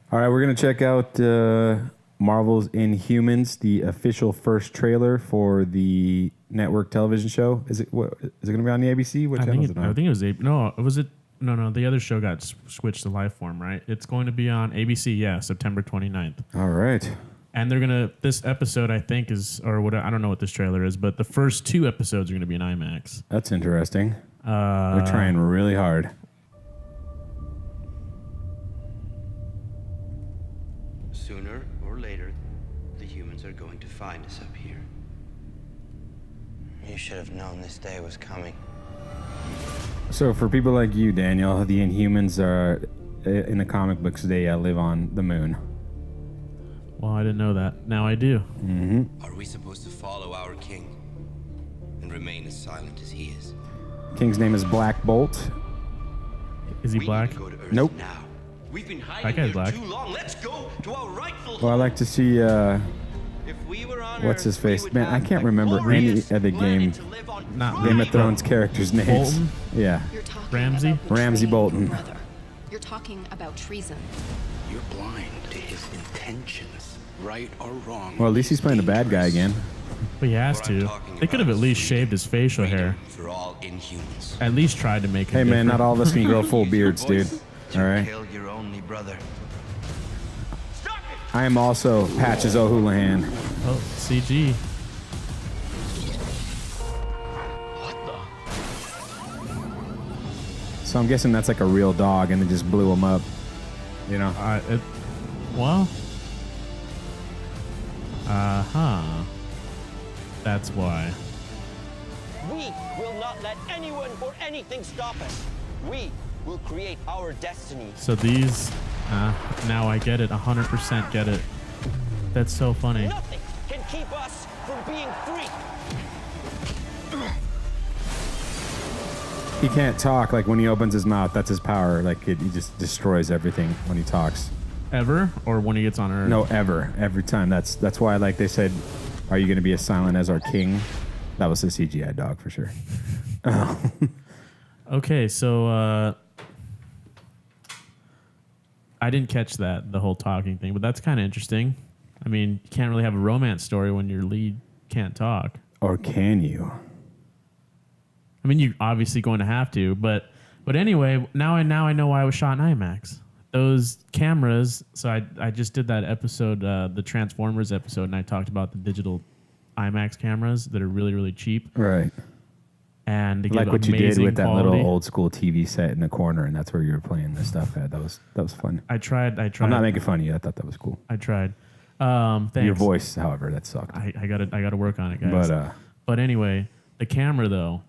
All right, we're going to check out Marvel's Inhumans, the official first trailer for the network television show. Is it going to be on the ABC? What channel is it on? I think it was No, the other show got switched to Lifeform, right? It's going to be on ABC, September 29th. All right. And they're going to, this episode, I think, is, or what, I don't know what this trailer is, but the first 2 episodes are going to be in IMAX. That's interesting. They're trying really hard. Sooner or later, the humans are going to find us up here. You should have known this day was coming. So for people like you, Daniel, the Inhumans are, in the comic books, they live on the moon. Well, I didn't know that. Now I do. Mm-hmm. Are we supposed to follow our king and remain as silent as he is? King's name is Black Bolt. Is he black? Nope. Now. We've been That hiding guy's here black. too long. Let's go to our rightful Well, I like to see, If we were on what's his Earth, face? we would Man, I have can't a remember any glorious of the planet to live on. Not Game of Thrones characters' names. Bolton? Yeah. You're talking Ramsay? about betraying Ramsay your Bolton. brother. You're talking about treason. You're blind to his intentions, right or wrong. Well, at least he's playing the bad guy again. But he has What I'm to. talking They could have about at least is shaved his facial hair. For all Inhumans. At least tried to make him Hey, man, different. not all of us can grow full Use your beards, dude. voice All to right? Kill your only brother. I am also Patches O'Houlihan. Oh, CG. So I'm guessing that's like a real dog, and they just blew him up. You know? Well. That's why. We will not let anyone or anything stop us. We will create our destiny. So these, now I get it, 100% get it. That's so funny. Nothing can keep us from being free. He can't talk. Like, when he opens his mouth, that's his power. Like, he just destroys everything when he talks. Ever? Or when he gets on Earth? No, ever. Every time. That's why, like, they said, are you going to be as silent as our king? That was the CGI dog, for sure. Okay, so I didn't catch that, the whole talking thing, but that's kind of interesting. I mean, you can't really have a romance story when your lead can't talk. Or can you? I mean, you're obviously going to have to, but anyway, now I know why I was shot in IMAX. Those cameras, so I just did that episode, the Transformers episode, and I talked about the digital IMAX cameras that are really, really cheap. Right. And they Like give what you did amazing with that quality. little old school TV set in the corner, and that's where you were playing this stuff at. That was fun. I tried. I'm not making fun of you. I thought that was cool. I tried. Thanks. Your voice, however, that sucked. I gotta work on it, guys. But anyway, the camera though,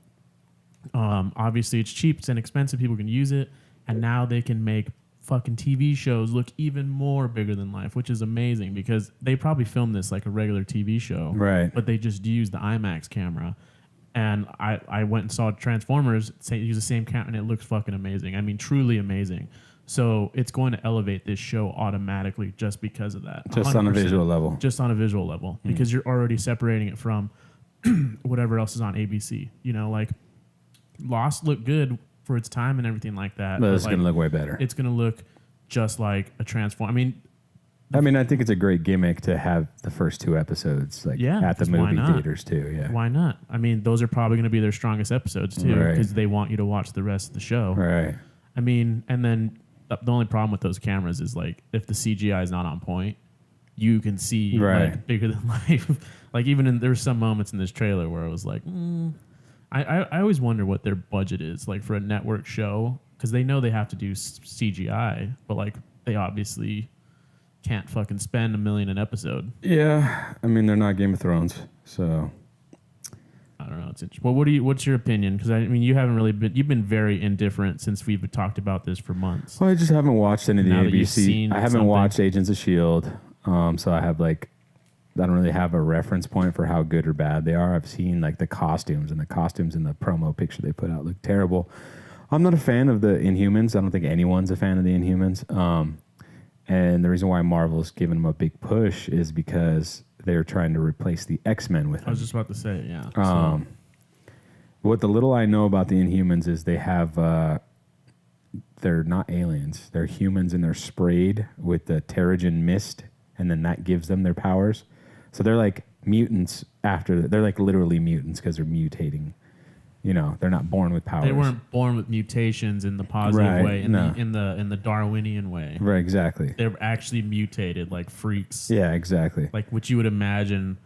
obviously it's cheap, it's inexpensive, people can use it, and now they can make fucking TV shows look even more bigger than life, which is amazing because they probably filmed this like a regular TV show, Right. But they just used the IMAX camera. And I went and saw Transformers use the same camera, and it looks fucking amazing. I mean, truly amazing. So it's going to elevate this show automatically just because of that. Just on a 100%. visual level. Just on a visual level, because you're already separating it from whatever else is on ABC. You know, like Lost looked good for its time and everything like that. But it's like, going to look way better. It's going to look just like a Transform. I mean, I think it's a great gimmick to have the first 2 episodes at the 'cause why movie not? theaters too. Yeah. Why not? I mean, those are probably going to be their strongest episodes too, Right. because they want you to watch the rest of the show. Right. I mean, and then the only problem with those cameras is like if the CGI is not on point, you can see Right. like bigger than life. Like even there's some moments in this trailer where I was like, I always wonder what their budget is like for a network show, because they know they have to do CGI, but like they obviously can't fucking spend $1 million an episode. Yeah. I mean, they're not Game of Thrones, so. I don't know. It's interesting. Well, what's your opinion? Because I mean, you've been very indifferent since we've talked about this for months. Well, I just haven't watched any of the Now that you've ABC. seen I haven't something. watched Agents of S.H.I.E.L.D., so I don't really have a reference point for how good or bad they are. I've seen like the costumes, and the costumes in the promo picture they put out look terrible. I'm not a fan of the Inhumans. I don't think anyone's a fan of the Inhumans. And the reason why Marvel's giving them a big push is because they're trying to replace the X-Men with them. I was just about to say, yeah. What the little I know about the Inhumans is they have they're not aliens. They're humans, and they're sprayed with the Terrigen mist, and then that gives them their powers. So they're like mutants they're like literally mutants because they're mutating. You know, they're not born with powers. They weren't born with mutations in the positive way, in the Darwinian way. Right, exactly. They're actually mutated like freaks. Yeah, exactly. Like what you would imagine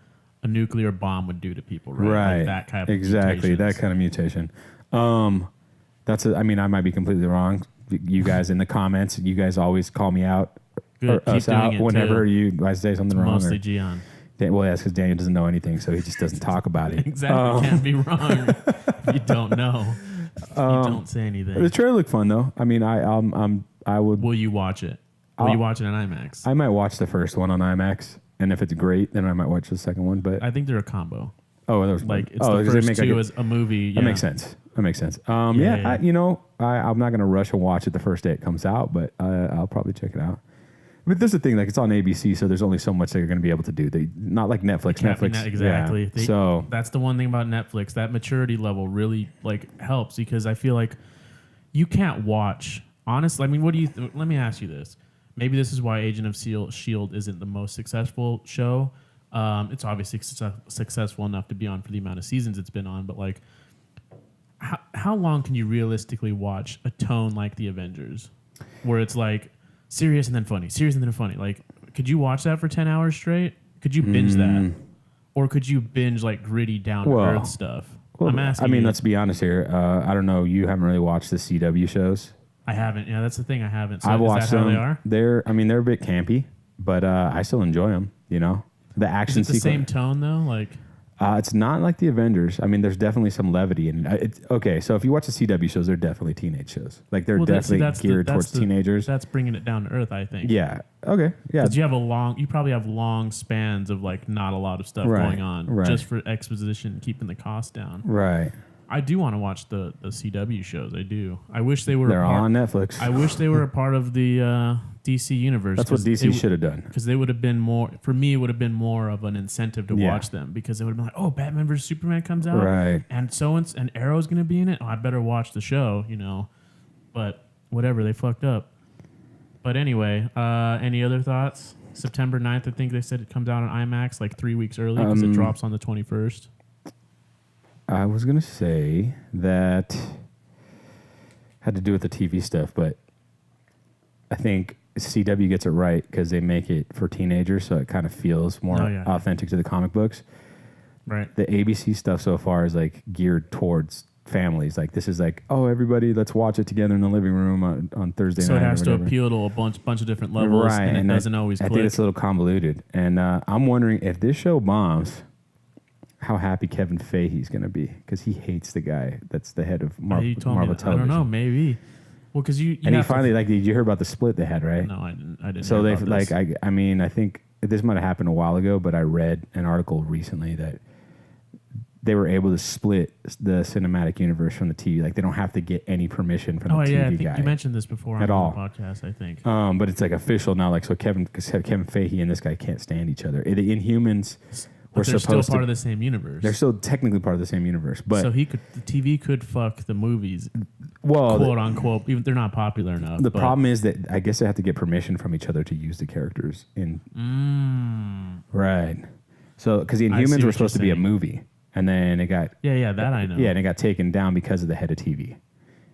a nuclear bomb would do to people, right? Right. Like that kind of exactly, mutations. that kind of mutation. I mean, I might be completely wrong. You guys in the comments, you guys always call me out Good. or us out whenever I say something wrong. Mostly Gian. Well, that's because Daniel doesn't know anything, so he just doesn't talk about it. Exactly. Can't be wrong if you don't know. You don't say anything. The trailer looked fun, though. I mean, I would. Will you watch it? Will you watch it on IMAX? I might watch the first one on IMAX, and if it's great, then I might watch the second one. But I think they're a combo. Oh, that was like it's the first two as a movie. Yeah. That makes sense. I'm not gonna rush and watch it the first day it comes out, but I'll probably check it out. But this is the thing, like it's on ABC, so there's only so much they're going to be able to do. They not like Netflix. Exactly. Yeah. So that's the one thing about Netflix. That maturity level really like helps because I feel like you can't watch. Honestly, I mean, what do you? Let me ask you this. Maybe this is why Agent of S.H.I.E.L.D. isn't the most successful show. It's obviously successful enough to be on for the amount of seasons it's been on, but like, how long can you realistically watch a tone like The Avengers, where it's like serious and then funny, serious and then funny? Like, could you watch that for 10 hours straight? Could you binge that? Or could you binge like gritty down to earth stuff? Well, I'm asking. I mean, let's be honest here. I don't know. You haven't really watched the CW shows. I haven't. Yeah, that's the thing. I haven't. So I've watched them. How they are? They're a bit campy, but I still enjoy them. You know, the action. Is it the same tone though? Like, it's not like the Avengers. I mean, there's definitely some levity in it. Okay, so if you watch the CW shows, they're definitely teenage shows. Like they're definitely geared towards teenagers. That's bringing it down to earth, I think. Yeah. Okay. Yeah. Because you probably have long spans of like not a lot of stuff going on just for exposition, keeping the cost down. Right. I do want to watch the CW shows. I do. I wish they were. They're on Netflix. I wish they were a part of the DC universe. That's what DC should have done. Because they would have been more. For me, it would have been more of an incentive to watch them because it would have been like, oh, Batman vs Superman comes out, right? And and Arrow's going to be in it. Oh, I better watch the show, you know. But whatever, they fucked up. But anyway, any other thoughts? September 9th, I think they said it comes out on IMAX like 3 weeks early because it drops on the 21st. I was going to say that had to do with the TV stuff, but I think CW gets it right because they make it for teenagers, so it kind of feels more authentic to the comic books. Right. The ABC stuff so far is like geared towards families. Like this is like, oh, everybody, let's watch it together in the living room on Thursday night. So it has to appeal to a bunch of different levels, right? And it doesn't always click. I think it's a little convoluted, and I'm wondering if this show bombs, how happy Kevin Feige's going to be because he hates the guy that's the head of Marvel Television. I don't know, maybe. Well, because you and he finally did you hear about the split they had, right? No, I didn't. So they've like I mean I think this might have happened a while ago, but I read an article recently that they were able to split the cinematic universe from the TV. Like they don't have to get any permission from the TV I think guy. You mentioned this before on the podcast, I think. But it's like official now. Like so, Kevin Feige and this guy can't stand each other. The Inhumans. But they're still part of the same universe. They're still technically part of the same universe, but so the TV could fuck the movies, well, quote unquote. Even they're not popular enough. The problem is that I guess they have to get permission from each other to use the characters in. Right. So because the Inhumans were supposed to be a movie, and then it got that I know. Yeah, and it got taken down because of the head of TV.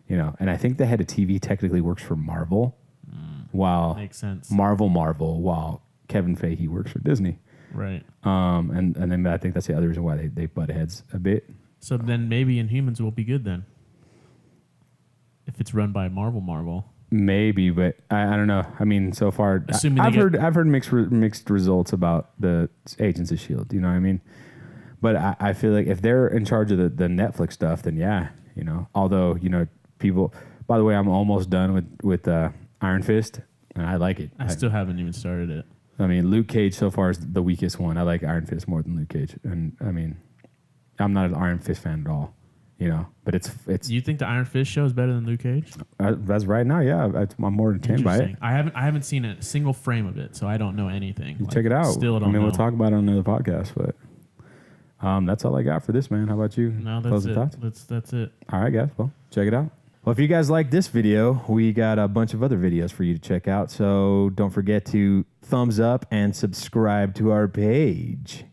You know, and I think the head of TV technically works for Marvel, while makes sense. Marvel, while Kevin Feige works for Disney. Right. And then I think that's the other reason why they butt heads a bit. So then maybe Inhumans will be good then. If it's run by Marvel. Maybe, but I don't know. I mean, so far I've heard mixed results about the Agents of S.H.I.E.L.D. You know what I mean? But I feel like if they're in charge of the Netflix stuff, then yeah, you know. Although, you know, people. By the way, I'm almost done with Iron Fist, and I like it. I still haven't even started it. I mean, Luke Cage so far is the weakest one. I like Iron Fist more than Luke Cage, and I mean, I'm not an Iron Fist fan at all, you know. But it's. You think the Iron Fist show is better than Luke Cage? That's right now, yeah. I'm more entertained by it. I haven't seen a single frame of it, so I don't know anything. Check it out. Still don't know. We'll talk about it on another podcast, but that's all I got for this, man. How about you? No, that's it. Thoughts? That's it. All right, guys. Well, check it out. Well, if you guys like this video, we got a bunch of other videos for you to check out. So don't forget to thumbs up and subscribe to our page.